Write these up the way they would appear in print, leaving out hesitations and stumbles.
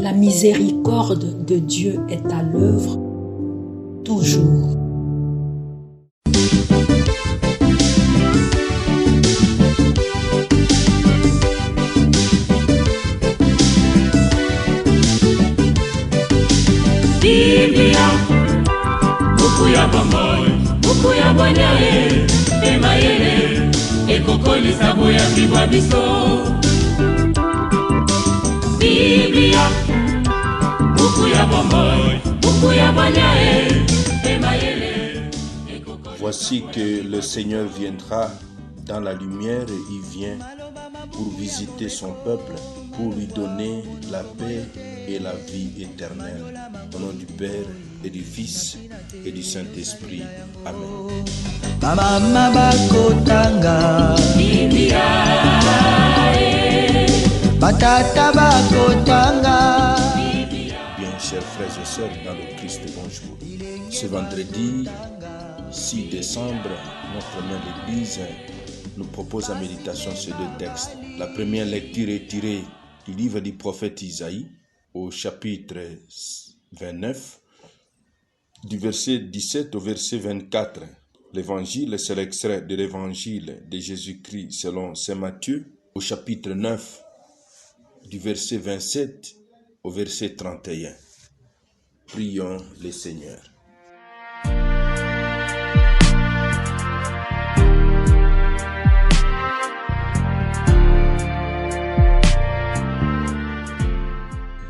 La miséricorde de Dieu est à l'œuvre toujours. Biblia, buku ya bomoi, buku ya bonyae, emayele, ekokolisa boya bibwa biso. Biblia, buku ya bomoi, buku ya bonyae, emayele, ekokolisa. Voici que le Seigneur viendra dans la lumière et il vient pour visiter son peuple, pour lui donner la paix et la vie éternelle. Au nom du Père et du Fils et du Saint-Esprit. Amen. Mama bakotanga Biblia, batata bakotanga. Bien, chers frères et sœurs, dans le Christ, bonjour. Ce vendredi 6 décembre, notre mère l'Église nous propose en méditation ces deux textes. La première lecture est tirée du livre du prophète Isaïe, au chapitre 29, du verset 17 au verset 24. L'évangile, c'est l'extrait de l'évangile de Jésus-Christ selon saint Matthieu, au chapitre 9, du verset 27 au verset 31. Prions le Seigneur.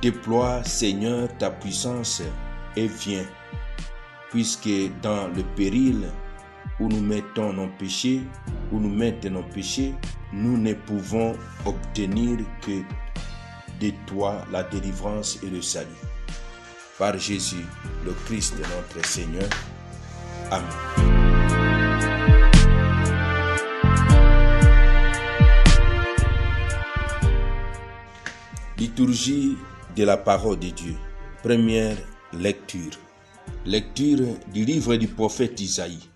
Déploie, Seigneur, ta puissance et viens, puisque dans le péril où nous mettons nos péchés, où nous mettons nos péchés, nous ne pouvons obtenir que de toi la délivrance et le salut. Par Jésus, le Christ notre Seigneur. Amen. Liturgie de la parole de Dieu. Première lecture. Lecture du livre du prophète Isaïe.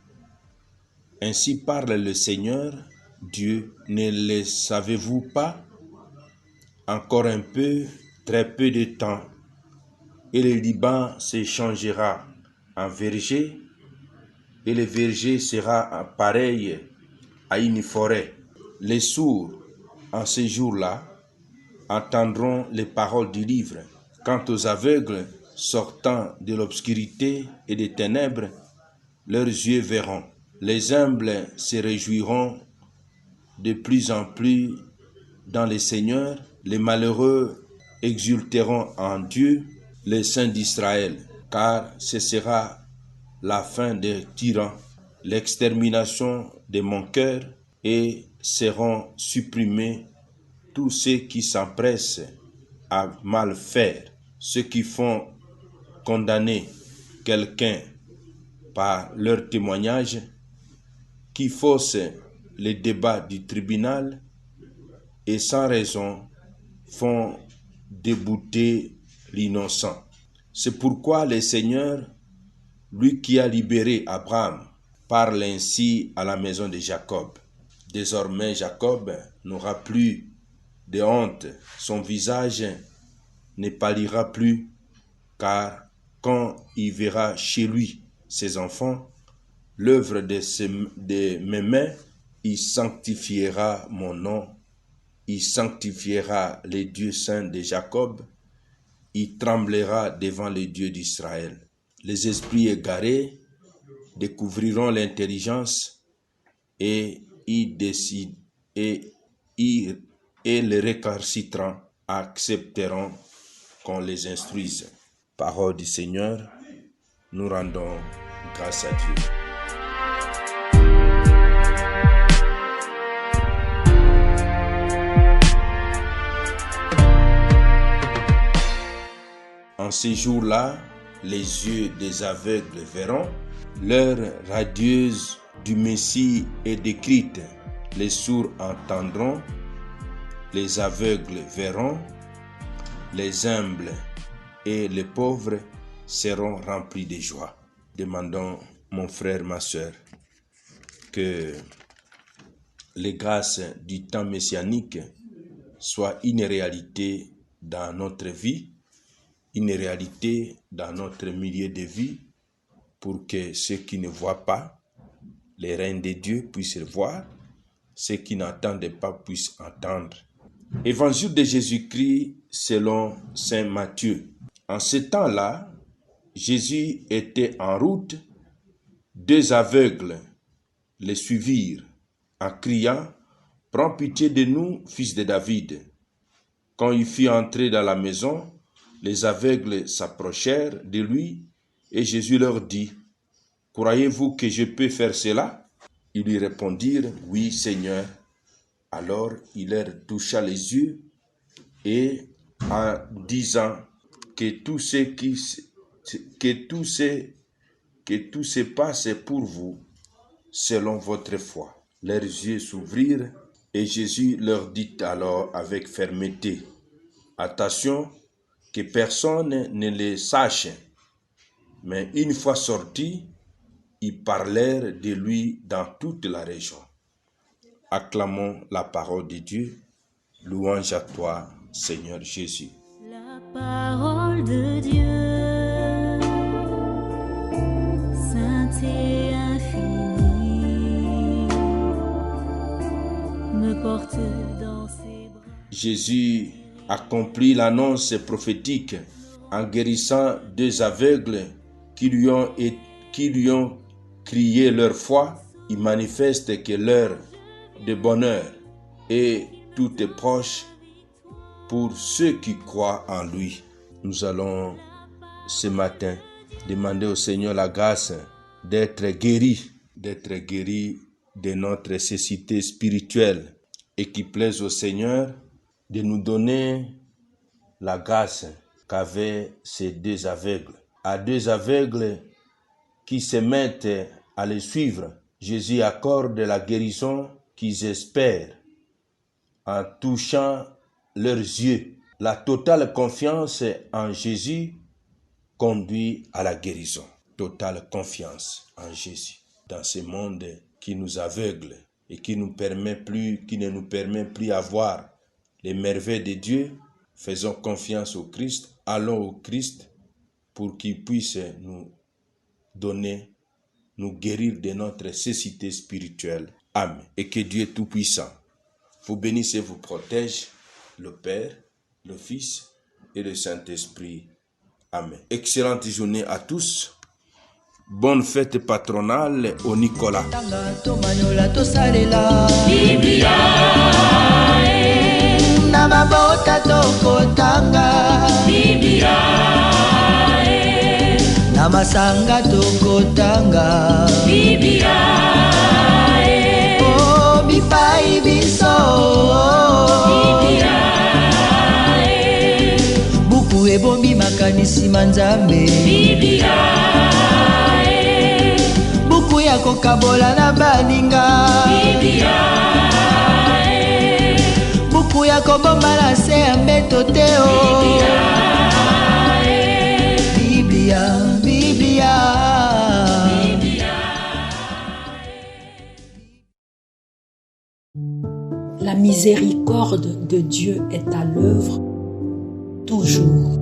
Ainsi parle le Seigneur, Dieu, ne le savez-vous pas? Encore un peu, très peu de temps, et le Liban se changera en verger, et le verger sera pareil à une forêt. Les sourds, en ce jour-là, entendront les paroles du livre. Quant aux aveugles sortant de l'obscurité et des ténèbres, leurs yeux verront. Les humbles se réjouiront de plus en plus dans le Seigneur. Les malheureux exulteront en Dieu, les saints d'Israël, car ce sera la fin des tyrans, l'extermination des moqueurs, et seront supprimés tous ceux qui s'empressent à mal faire, ceux qui font condamner quelqu'un par leur témoignage, qui faussent les débats du tribunal et sans raison font débouter l'innocent. C'est pourquoi le Seigneur, lui qui a libéré Abraham, parle ainsi à la maison de Jacob. Désormais, Jacob n'aura plus de honte, son visage ne pâlira plus, car quand il verra chez lui ses enfants, l'œuvre de mes mains, il sanctifiera mon nom, il sanctifiera les dieux saints de Jacob, il tremblera devant les dieux d'Israël. Les esprits égarés découvriront l'intelligence et ils décident et les récalcitrants accepteront qu'on les instruise. Parole du Seigneur, nous rendons grâce à Dieu. En ces jours-là, les yeux des aveugles verront, l'heure radieuse du Messie est décrite. Les sourds entendront, les aveugles verront, les humbles et les pauvres seront remplis de joie. Demandons, mon frère, ma sœur, que les grâces du temps messianique soient une réalité dans notre vie une réalité dans notre milieu de vie pour que ceux qui ne voient pas les règnes de Dieu puissent le voir, ceux qui n'entendent pas puissent entendre. Évangile de Jésus-Christ selon saint Matthieu. En ce temps-là, Jésus était en route, 2 aveugles le suivirent en criant « Prends pitié de nous, fils de David ». Quand il fut entré dans la maison, les aveugles s'approchèrent de lui et Jésus leur dit « Croyez-vous que je peux faire cela ?» Ils lui répondirent « Oui, Seigneur ». Alors il leur toucha les yeux et en disant que tout se passe pour vous selon votre foi. Leurs yeux s'ouvrirent et Jésus leur dit alors avec fermeté « Attention, que personne ne le sache. » Mais une fois sortis, ils parlèrent de lui dans toute la région. Acclamons la parole de Dieu. Louange à toi, Seigneur Jésus. La parole de Dieu, sainte et infinie, me porte dans ses bras. Jésus accomplit l'annonce prophétique en guérissant 2 aveugles qui lui ont crié leur foi. Il manifeste que l'heure de bonheur et tout est proche pour ceux qui croient en lui. Nous allons ce matin demander au Seigneur la grâce d'être guéris de notre nécessité spirituelle et qui plaise au Seigneur de nous donner la grâce qu'avaient ces 2 aveugles. À 2 aveugles qui se mettent à les suivre, Jésus accorde la guérison qu'ils espèrent en touchant leurs yeux. La totale confiance en Jésus conduit à la guérison. Totale confiance en Jésus. Dans ce monde qui nous aveugle et qui ne nous permet plus avoir les merveilles de Dieu, faisons confiance au Christ, allons au Christ pour qu'il puisse nous donner, nous guérir de notre nécessité spirituelle. Amen. Et que Dieu Tout-Puissant vous bénisse et vous protège, le Père, le Fils et le Saint-Esprit. Amen. Excellente journée à tous. Bonne fête patronale au Nicolas. Biblia, Na mabota tokotanga, Biblia, na masanga tokotanga, Biblia, oh bipai biso, Biblia, buku ebombi makanisi manzambe, Biblia, buku ya kokabola na baninga, Biblia, buku ya kobomba na se ya mbeto te o. Biblia, Biblia. La miséricorde de Dieu est à l'œuvre toujours.